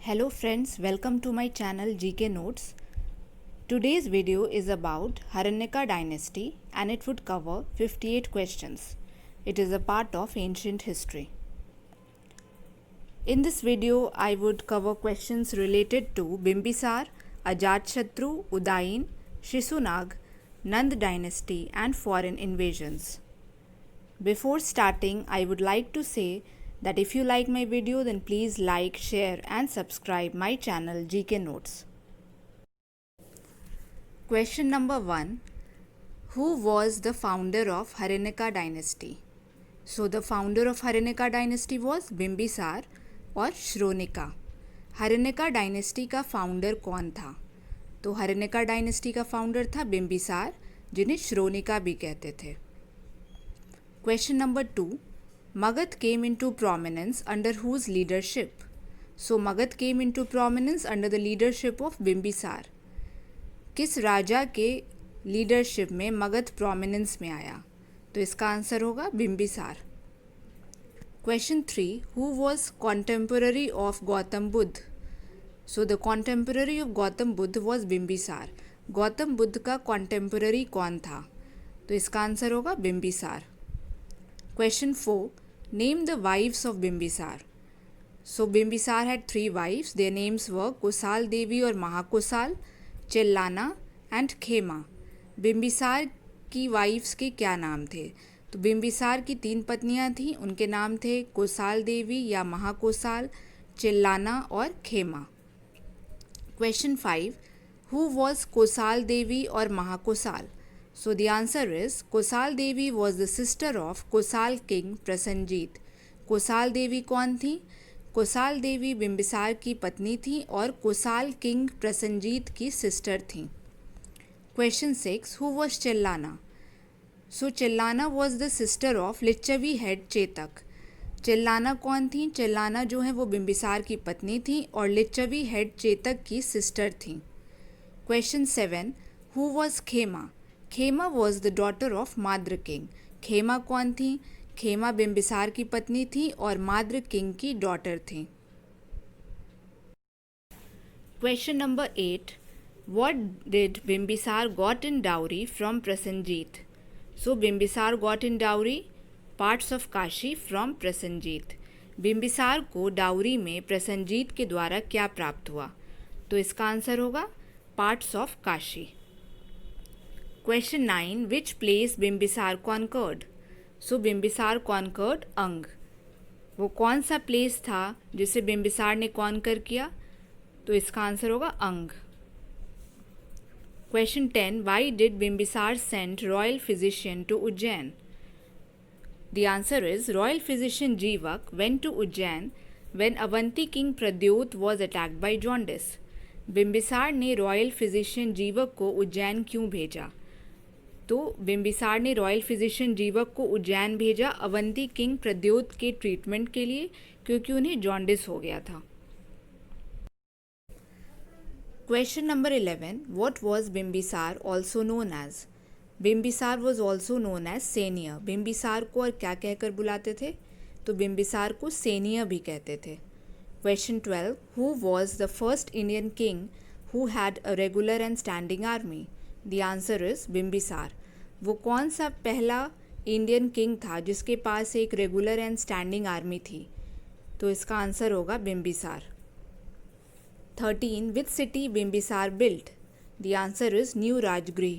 Hello friends, welcome to my channel GK Notes. Today's video is about Haranyaka dynasty and it would cover 58 questions. It is a part of ancient history. In this video, I would cover questions related to Bimbisar, Ajatashatru, Udayin, Shishunag, Nand dynasty and foreign invasions. Before starting, I would like to say that if you like my video, then please like, share and subscribe my channel GK Notes. Question number 1. Who was the founder of Haranyaka dynasty? So the founder of Haranyaka dynasty was Bimbisar और श्रोनिका. हरण्यका dynasty का founder कौन था? तो हरण्यका dynasty का founder था बिम्बिसार, जिन्हें श्रोनिका भी कहते थे. Question number 2. Magadh came into prominence under whose leadership? So Magadh came into prominence under the leadership of Bimbisara. किस राजा के लीडरशिप में मगध प्रोमिनेंस में आया? तो इसका आंसर होगा Bimbisara. Question 3. Who was contemporary of Gautam Buddha? So the contemporary of Gautam Buddha was Bimbisar. Gautam Buddha का contemporary कौन था? तो इसका आंसर होगा Bimbisara. Question 4. Name the wives of Bimbisar. So Bimbisar had 3 wives. Their names were Kosal Devi और महाकोसाल, चिल्लाना and खेमा. बिम्बिसार की वाइफ्स के क्या नाम थे? तो बिम्बिसार की 3 पत्नियां थीं. उनके नाम थे कोसाल देवी या महाकोसाल, चिल्लाना और Khema. Question 5. Who was Kosala Devi और Mahakosal? So the answer is Kosala Devi was the sister of Kosala king Prasenjit. Kosala Devi कौन थी? कोसाल देवी बिम्बिसार की पत्नी थी और कोसाल किंग प्रसन्नजीत की सिस्टर थी. Question 6. Who was Chellana? So Chellana was the sister of Lichchhavi head Chetak. Chellana कौन थी? चिल्लाना जो है वो बिम्बिसार की पत्नी थी और लिच्छवी हेड चेतक की सिस्टर थी. Question 7. Who was Khema? Khema was the daughter of Madra king. Khema कौन थी? खेमा बिम्बिसार की पत्नी थी और माद्र किंग की डॉटर थी. Question number 8. What did Bimbisara got in dowry from Prasenjit? So Bimbisar got in dowry parts of Kashi from Prasenjit. Bimbisara को डाउरी में प्रसन्नजीत के द्वारा क्या प्राप्त हुआ? तो इसका आंसर होगा parts of Kashi. Question 9. Which place Bimbisara conquered? So Bimbisara conquered Anga. वो कौन सा प्लेस था जिसे बिम्बिसार ने कॉन्कर किया? तो इसका आंसर होगा अंग. Question 10. Why did Bimbisar send royal physician to Ujjain? The answer is royal physician Jivak went to Ujjain when Avanti king Pradyot was attacked by jaundice. Bimbisara ने रॉयल फिजिशियन जीवक को उज्जैन क्यों भेजा? तो बिम्बिसार ने रॉयल फिजिशियन जीवक को उज्जैन भेजा अवंती किंग प्रद्योत के ट्रीटमेंट के लिए, क्योंकि उन्हें जॉन्डिस हो गया था. Question number 11. What was Bimbisar also known as? Bimbisara was also known as Xenia. Bimbisara को और क्या कहकर बुलाते थे? तो बिम्बिसार को सेनिया भी कहते थे. Question 12. Who was the first Indian king who had a regular and standing army? The answer is Bimbisara. वो कौन सा पहला इंडियन किंग था जिसके पास एक रेगुलर एंड स्टैंडिंग आर्मी थी? तो इसका आंसर होगा Bimbisara. 13. Which city Bimbisara built? The answer is new Rajgriha.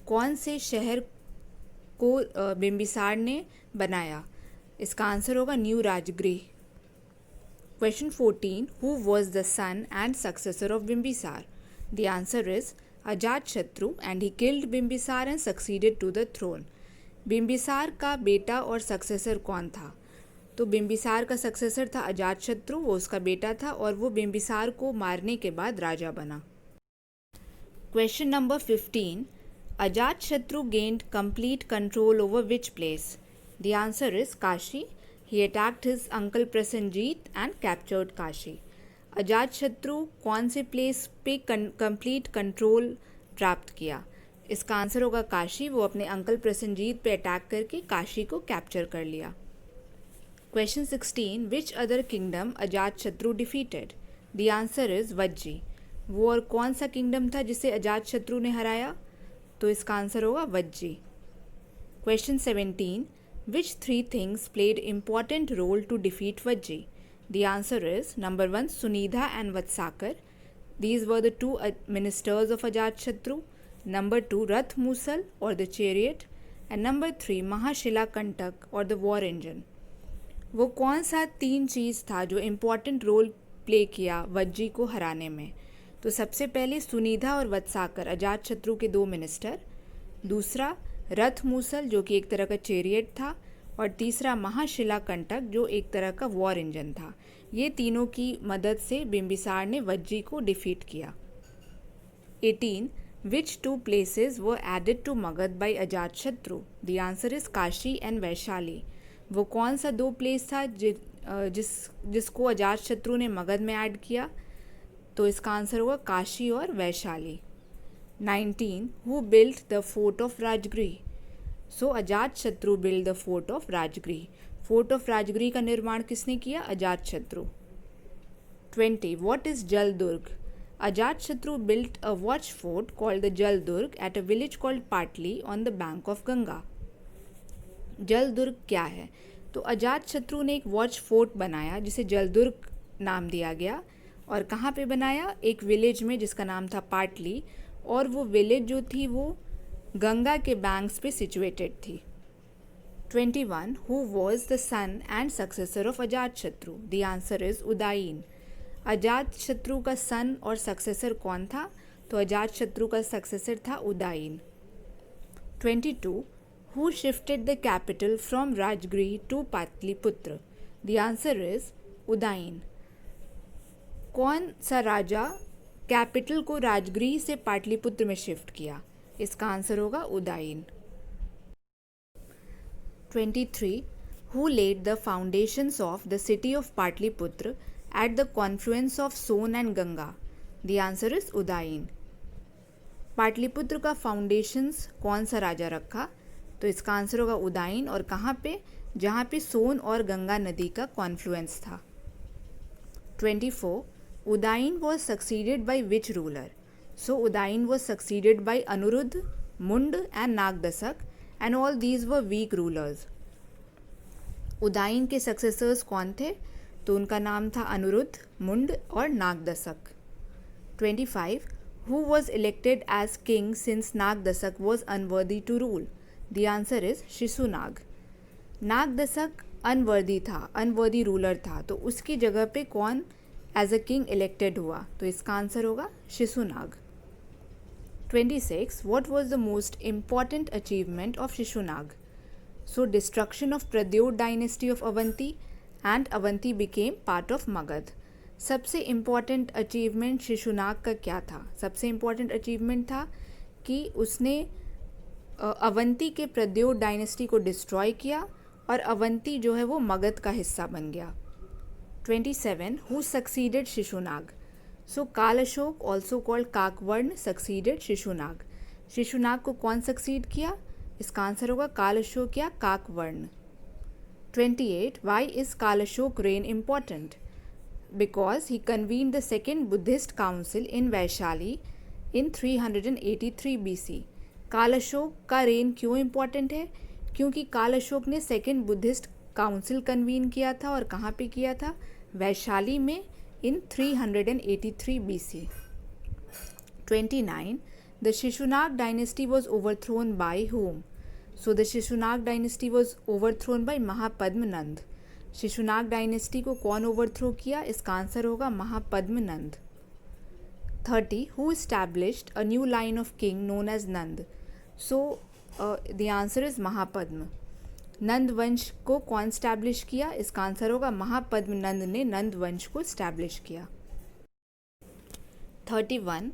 कौन से शहर को बिम्बिसार ने बनाया? इसका आंसर होगा new Rajgriha. Question 14. Who was the son and successor of Bimbisara? The answer is Ajatashatru and he killed Bimbisara and succeeded to the throne. Bimbisara का बेटा और सक्सेसर कौन था? तो बिम्बिसार का सक्सेसर था अजातशत्रु, वो उसका बेटा था और वो बिम्बिसार को मारने के बाद राजा बना. Question number 15. Ajatashatru gained complete control over which place? The answer is Kashi. He attacked his uncle Prasannajit and captured Kashi. Ajatashatru कौन से प्लेस पे कंप्लीट कंट्रोल प्राप्त किया? इसका आंसर होगा काशी. वो अपने अंकल प्रसन्नजीत पे अटैक करके काशी को कैप्चर कर लिया. Question 16. Which other kingdom Ajatashatru defeated? The answer is Vajji. वो और कौन सा किंगडम था जिसे अजातशत्रु ने हराया? तो इसका आंसर होगा Vajji. Question 17, which 3 things played important role to defeat Vajji? The answer is number 1 Sunidha and Vassakara, these were the two ministers of Ajatshotru. Number 2 Rath Musal or the chariot, and number 3 Mahashila Kantak or the war engine. वो कौन सा 3 चीज़ था जो important role play किया वज्जी को हराने में? तो सबसे पहले सुनिधा और वत्साकर अजातशत्रु के 2 मिनिस्टर, दूसरा रथ मूसल जो कि एक तरह का चेरियट था, और तीसरा महाशिला कंटक जो एक तरह का वॉर इंजन था। ये तीनों की मदद से बिम्बिसार ने वज्जी को डिफीट किया। 18 which 2 places were added to Magadh by Ajatashatru? The answer is Kashi and Vaishali. वो कौन सा 2 प्लेस था जिसको अजातशत्रु ने मगध में ऐड किया? तो इसका आंसर होगा काशी और Vaishali. 19 who built the fort of Rajgriha? So Ajatashatru build the fort of Rajgriha. Fort of Rajgriha का निर्माण किसने किया? Ajatashatru. 20 what is Jaldurg? Ajatashatru built a watch fort called the Jaldurg at a village called Patali on the bank of Ganga. Jaldurg क्या है? तो अजातशत्रु ने एक वॉच फोर्ट बनाया जिसे जलदुर्ग नाम दिया गया, और कहाँ पे बनाया? एक विलेज में जिसका नाम था पाटली, और वो विलेज जो थी वो गंगा के बैंक्स पे सिचुएटेड थी। 21 who was the son and successor of Ajatashatru? The answer is Udayin. Ajatashatru का सन और सक्सेसर कौन था? तो अजातशत्रु का सक्सेसर था Udayin. 22 who shifted the capital from Rajgriha to Pataliputra? The answer is Udayin. कौन सा राजा कैपिटल को राजगृह से पाटलिपुत्र में शिफ्ट किया? इसका आंसर होगा Udayin. 23 who laid the foundations of the city of Pataliputra at the confluence of Son and Ganga? The answer is Udayin. Pataliputra का फाउंडेशंस कौन सा राजा रखा? तो इसका आंसर होगा उदायीन, और कहाँ पे? जहाँ पे सोन और गंगा नदी का कॉन्फ्लुएंस था। 24 Udayin was succeeded by which ruler? So Udayin was succeeded by Anuruddh, Mund and Nagdasak, and all these were weak rulers. उदायीन के सक्सेसर्स कौन थे? तो उनका नाम था अनुरुद्ध, मुंड और नागदसक। 25 Who was elected as king since Nagdasak was unworthy to rule? The answer is Shishunaga. Nagadasaka unworthy था, अनवर्दी रूलर था, तो उसकी जगह पे कौन एज अ किंग इलेक्टेड हुआ? तो इसका आंसर होगा Shishunaga. 26 What was the most important achievement of Shishunag? So destruction of Pradyot dynasty of Avanti, and Avanti became part of Magad. सबसे इम्पॉर्टेंट अचीवमेंट शिशुनाग का क्या था? सबसे इम्पॉर्टेंट अचीवमेंट था कि उसने अवंती के प्रद्योत डायनेस्टी को डिस्ट्रॉय किया, और अवंती जो है वो मगध का हिस्सा बन गया। 27 Who succeeded Shishunag? So Kalashoka also called Kakavarna succeeded Shishunaga. Shishunaga को कौन सक्सीड किया? इसका आंसर होगा कालअशोक या काकवर्ण। 28 Why is कालअशोक reign important? Because he convened the second Buddhist council in Vaishali in 383 BC. कालअशोक का रेन क्यों इम्पॉर्टेंट है? क्योंकि कालअशोक ने सेकेंड बुद्धिस्ट काउंसिल कन्वीन किया था, और कहाँ पे किया था? वैशाली में in 383 BC. 29 The Shishunag dynasty was overthrown by whom? So the Shishunag dynasty was overthrown by Mahapadmananda. Shishunaga dynasty को कौन ओवरथ्रो किया? इसका आंसर होगा Mahapadmananda. 30 Who established a new line of king known as Nand? So the answer is Mahapadma. नंद वंश को कौन establish किया? इसका आंसर होगा महापद्मनंद ने नंद वंश को स्टैब्लिश किया। 31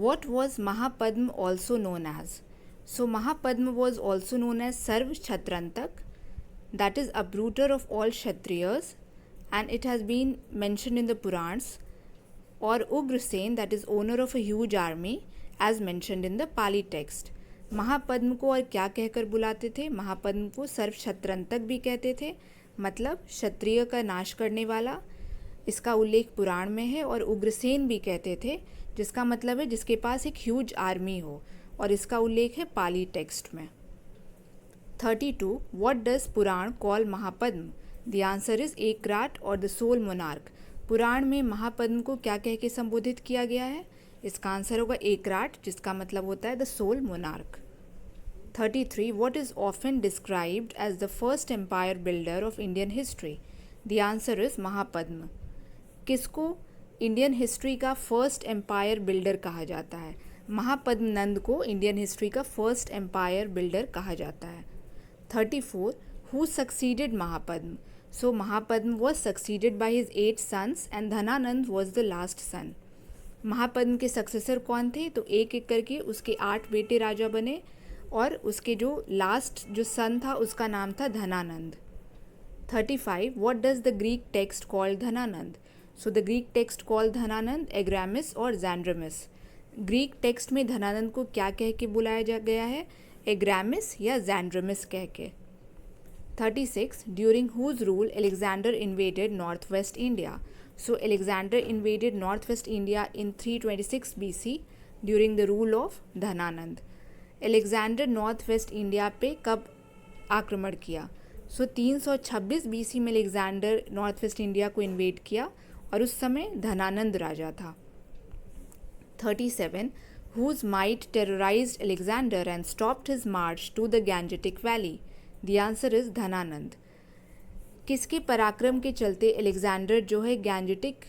What was Mahapadma also known as? So Mahapadma was also known as Sarv Kshatrantak, that is uprooter of all Kshatriyas, and it has been mentioned in the Purans, or Ugrasen, that is owner of a huge army, as mentioned in the Pali text. Mahapadma को और क्या कहकर बुलाते थे? महापद्म को सर्व क्षत्रंतक भी कहते थे, मतलब क्षत्रिय का नाश करने वाला। इसका उल्लेख पुराण में है, और उग्रसेन भी कहते थे, जिसका मतलब है जिसके पास एक ह्यूज आर्मी हो, और इसका उल्लेख है पाली टेक्स्ट में। 32. What does Purana call Mahapadma? The answer is Ekarat और द सोल मोनार्क। पुराण में महापद्म को क्या कह के संबोधित किया गया है? इसका आंसर होगा एकराट, जिसका मतलब होता है the sole monarch. 33. What is often described as the first empire builder of Indian history? The answer is Mahapadma. किसको इंडियन हिस्ट्री का फर्स्ट एम्पायर बिल्डर कहा जाता है? महापद्म नंद को इंडियन हिस्ट्री का फर्स्ट एम्पायर बिल्डर कहा जाता है। 34. Who succeeded Mahapadma? So Mahapadma was succeeded by his 8 sons and Dhananand was the last son. Mahapadma के सक्सेसर कौन थे? तो एक एक करके उसके 8 बेटे राजा बने, और उसके जो लास्ट जो सन था उसका नाम था Dhanananda. 35. What does the Greek text call Dhanananda? So the Greek text called Dhanananda एग्रामिस और जैंड्रमिस। ग्रीक टेक्स्ट में धनानंद को क्या कह के बुलाया गया है? एग्रामिस या जैंड्रमिस कह के। 36. During whose rule Alexander invaded northwest India? So Alexander invaded northwest India in 326 BC during the rule of Dhanananda. Alexander north west India पे कब आक्रमण किया? 326 BC में एलेक्जेंडर नॉर्थ वेस्ट इंडिया को इन्वेड किया, और उस समय धनानंद राजा था। 37. Whose might terrorized Alexander and stopped his march to the Gangetic Valley? The answer is Dhanananda. किसके पराक्रम के चलते एलेक्जेंडर जो है गैंजेटिक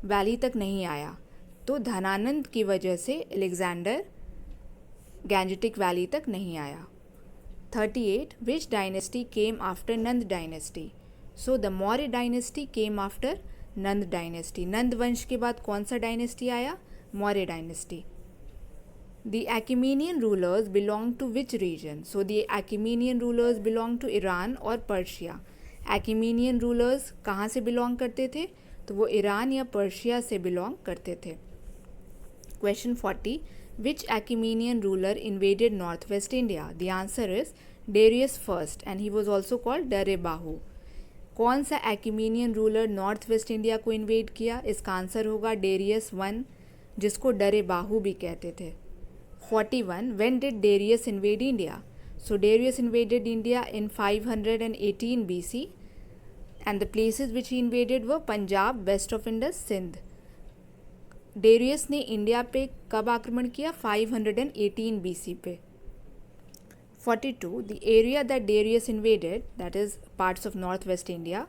वैली तक नहीं आया? तो धनानंद की वजह से एलेक्जेंडर गैंजेटिक वैली तक नहीं आया। 38. Which dynasty came after Nand dynasty? So the Maurya dynasty came after Nand dynasty. नंद वंश के बाद कौन सा डायनेस्टी आया? Maurya dynasty. The Achaemenian rulers belong to which region? So the Achaemenian rulers belong to Iran और पर्शिया। Achaemenian rulers कहाँ से belong करते थे? तो वो ईरान या पर्शिया से बिलोंग करते थे। Question 40. Which Achaemenian ruler invaded northwest India? The answer is Darius I and he was also called Darebahu। कौन सा Achaemenian ruler north west India को इन्वेड किया? इसका आंसर होगा डेरियस I, जिसको डरेबाहू भी कहते थे। 41. When did Darius invade India? So Darius invaded India in 518 BC and the places which he invaded were Punjab, west of Indus, Sindh। Darius ने India पे कब आक्रमण किया? 518 BC पे। 42. The area that Darius invaded, that is parts of northwest India,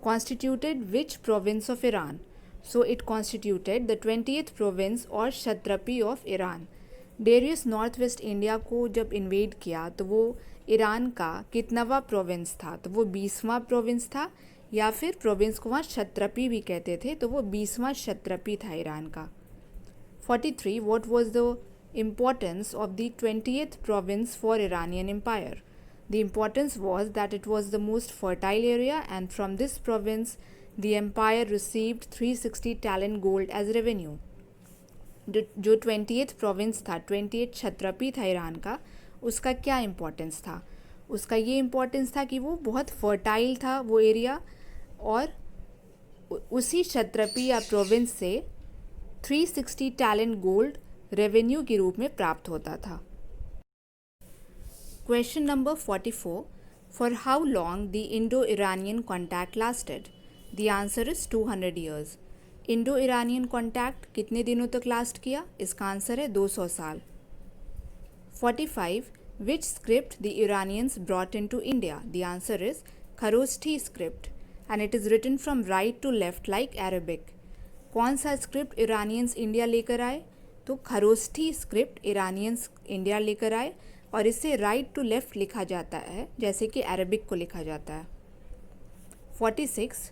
constituted which province of Iran? So it constituted the 20th province or क्षत्रपी of Iran। Darius north west India को जब invade किया तो वो Iran का कितनावा province था? तो वो 20वां province था, या फिर प्रोविंस को वहाँ क्षत्रपी भी कहते थे, तो वो 20वां क्षत्रपी था ईरान का। 43. What was the importance of the 20th province for Iranian Empire? The importance was that it was the most fertile area and from this province the empire received 360 talent gold as revenue। जो 20th province था, 20th क्षत्रपी था Iran का, उसका क्या importance था? उसका ये importance था कि वो बहुत फर्टाइल था वो एरिया, और उसी क्षत्रपी या प्रोविंस से 360 टैलेंट गोल्ड रेवेन्यू के रूप में प्राप्त होता था। Question number 44. For how long the Indo Iranian contact lasted? The answer is 200 years। Indo Iranian contact कितने दिनों तक लास्ट किया? इसका आंसर है 200 साल। 45. Which script the Iranians brought in to India? The answer is Kharoshthi script and it is written from right to left like Arabic. कौन सा script Iranians India लेकर आए? तो खरोष्ठी स्क्रिप्ट इरानियंस इंडिया लेकर आए, और इसे राइट टू लेफ्ट लिखा जाता है जैसे कि अरेबिक को लिखा जाता है। 46.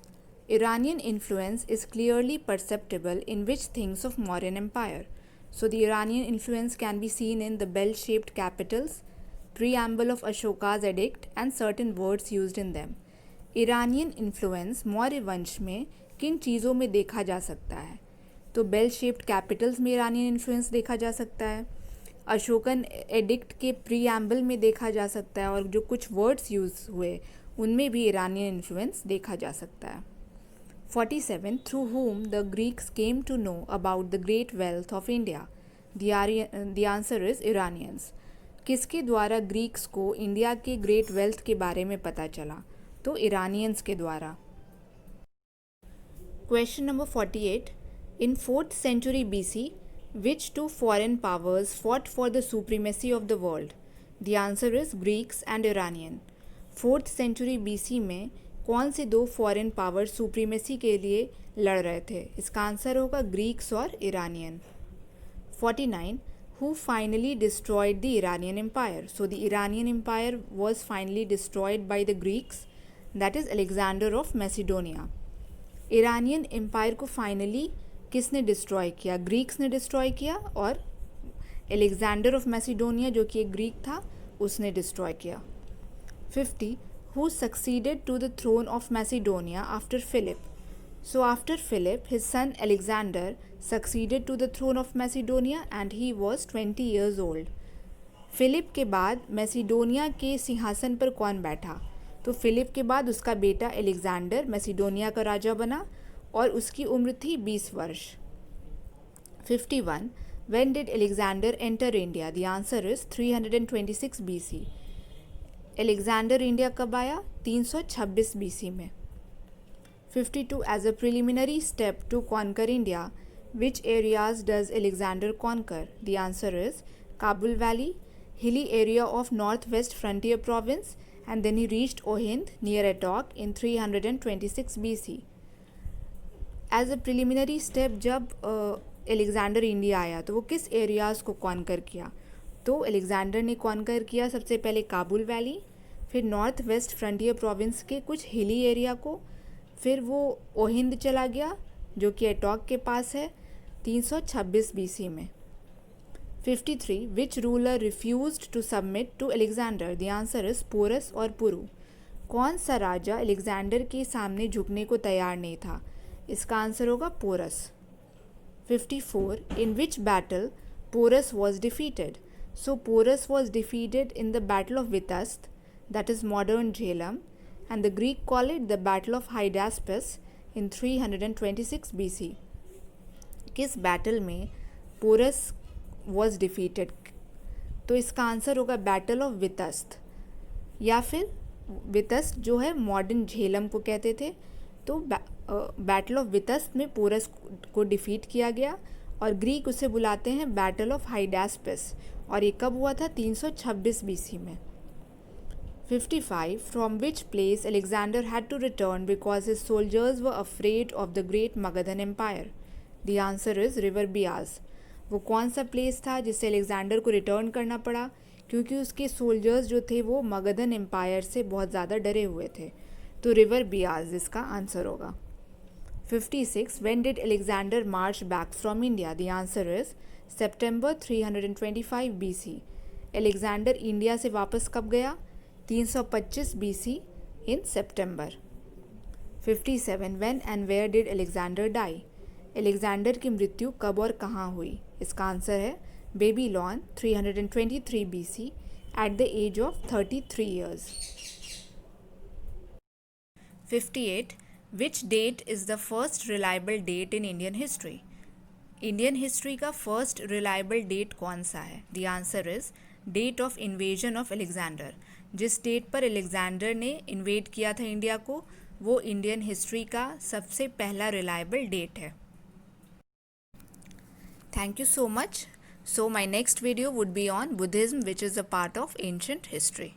Iranian influence is clearly perceptible in which things of Mauryan Empire? So the Iranian influence can be seen in the bell-shaped capitals, preamble of Ashoka's edict and certain words used in them। Iranian influence Maurya वंश में किन चीज़ों में देखा जा सकता है? तो बेल शेप्ड कैपिटल्स में इरानियन इन्फ्लुएंस देखा जा सकता है, अशोकन एडिक्ट के प्रीएम्बल में देखा जा सकता है, और जो कुछ वर्ड्स यूज़ हुए उनमें भी ईरानियन इन्फ्लुएंस देखा जा सकता है। 47. Through whom the Greeks came to know about the great wealth of India? The answer is Iranians. किसके द्वारा ग्रीक्स को इंडिया के ग्रेट वेल्थ के बारे में पता चला? तो इरानियंस के द्वारा. Question number 48. In 4th century BC, which two foreign powers fought for the supremacy of the world? The answer is Greeks and Iranian. 4th century BC में कौन से दो फॉरेन पावर सुप्रीमेसी के लिए लड़ रहे थे? इसका आंसर होगा ग्रीक्स और Iranian. 49. Who finally destroyed the Iranian Empire? So the Iranian Empire was finally destroyed by the Greeks, that is Alexander of Macedonia. Iranian empire को फाइनली किसने डिस्ट्रॉय किया? ग्रीक्स ने डिस्ट्रॉय किया और एलेक्जेंडर ऑफ मैसिडोनिया जो कि एक Greek था उसने डिस्ट्रॉय किया. 50. Who succeeded to the throne of Macedonia after Philip? So after Philip, his son Alexander succeeded to the throne of Macedonia and he was 20 years old. Philip के बाद Macedonia के सिंहासन पर कौन बैठा? तो फिलिप के बाद उसका बेटा एलेक्जेंडर मैसिडोनिया का राजा बना और उसकी उम्र थी 20 वर्ष. 51. When did Alexander enter India? The answer is 326 BC. Alexander India कब आया? 326 BC में. 52. As a preliminary step to conquer India, which areas does Alexander conquer? The answer is Kabul Valley, hilly area of northwest frontier province, and then he reached Ohind near Attock in 326 BC. As a preliminary step जब Alexander India आया तो वो किस areas को conquer किया? तो Alexander ने conquer किया सबसे पहले काबुल वैली, फिर नॉर्थ वेस्ट फ्रंटियर प्रोविंस के कुछ हिली एरिया को, फिर वो ओहिंद चला गया जो कि एटॉक के पास है 326 BC में. 53. Which ruler refused to submit to Alexander? The answer is Porus और पुरु. कौन सा राजा एलेक्जेंडर के सामने झुकने को तैयार नहीं था? इसका आंसर होगा porous. 54. In which battle Porus was defeated? So Porus was defeated in the Battle of Vitast, that is modern Jhelum, and the Greek call it the Battle of Hydaspes in 326 BC. किस battle में porous was defeated? तो इसका answer होगा battle of वितस्त, या फिर वितस्त जो है modern Jhelum को कहते थे. तो बैटल ऑफ वितस्त में पोरस को डिफीट किया गया और ग्रीक उसे बुलाते हैं बैटल ऑफ हाइडास्पस, और ये कब हुआ था? 326 BC में. 55. From which place Alexander had to return because his soldiers were afraid of the great Magadhan Empire? The answer is river Beas. वो कौन सा प्लेस था जिससे अलेक्जेंडर को रिटर्न करना पड़ा? क्योंकि उसके सोल्जर्स जो थे वो मगधन एम्पायर से बहुत ज़्यादा डरे हुए थे. तो रिवर बियास इसका आंसर होगा. 56. When did Alexander march back from India? The answer is September 325 BC. Alexander India से वापस कब गया? 325 BC in September. 57. When and where did Alexander die? Alexander की मृत्यु कब और कहाँ हुई? इसका आंसर है Babylon 323 BC at the age of 33 years. 58. Which date is the first reliable date in Indian history? Indian history का फर्स्ट रिलायबल डेट कौन सा है? The answer is date of invasion of Alexander. जिस date पर Alexander ने invade किया था India को वो इंडियन हिस्ट्री का सबसे पहला रिलायबल डेट है. Thank you so much. So my next video would be on Buddhism, which is a part of ancient history.